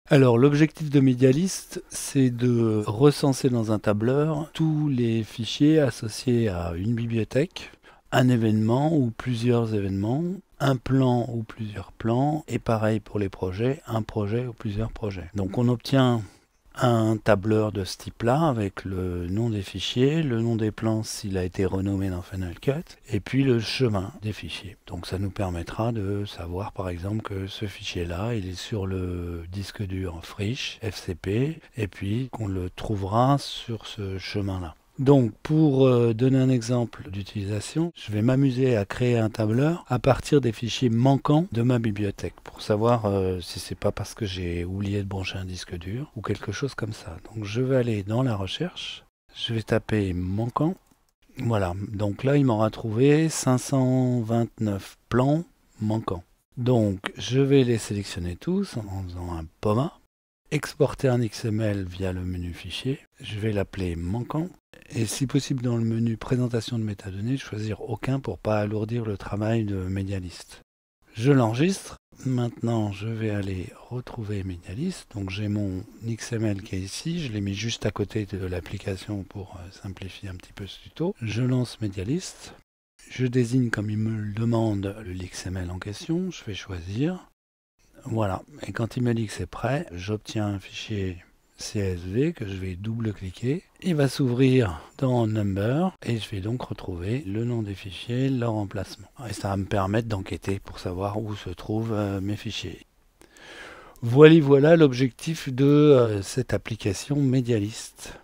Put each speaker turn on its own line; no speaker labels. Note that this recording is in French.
Alors l'objectif de Medialist, c'est de recenser dans un tableur tous les fichiers associés à une bibliothèque, un événement ou plusieurs événements, un plan ou plusieurs plans, et pareil pour les projets, un projet ou plusieurs projets. Donc on obtient un tableur de ce type-là avec le nom des fichiers, le nom des plans s'il a été renommé dans Final Cut, et puis le chemin des fichiers. Donc ça nous permettra de savoir par exemple que ce fichier-là, il est sur le disque dur Friche, FCP, et puis qu'on le trouvera sur ce chemin-là. Donc pour donner un exemple d'utilisation, je vais m'amuser à créer un tableur à partir des fichiers manquants de ma bibliothèque pour savoir si c'est pas parce que j'ai oublié de brancher un disque dur ou quelque chose comme ça. Donc je vais aller dans la recherche, je vais taper manquant. Voilà, donc là il m'aura trouvé 529 plans manquants. Donc je vais les sélectionner tous en faisant un POMA, exporter un XML via le menu fichier, je vais l'appeler manquant. Et si possible dans le menu présentation de métadonnées, choisir aucun pour ne pas alourdir le travail de Medialist. Je l'enregistre. Maintenant, je vais aller retrouver Medialist. Donc j'ai mon XML qui est ici. Je l'ai mis juste à côté de l'application pour simplifier un petit peu ce tuto. Je lance Medialist. Je désigne comme il me le demande le XML en question. Je vais choisir. Voilà. Et quand il me dit que c'est prêt, j'obtiens un fichier CSV que je vais double-cliquer. Il va s'ouvrir dans Number et je vais donc retrouver le nom des fichiers, leur emplacement. Et ça va me permettre d'enquêter pour savoir où se trouvent mes fichiers. Voilà l'objectif de cette application Medialist.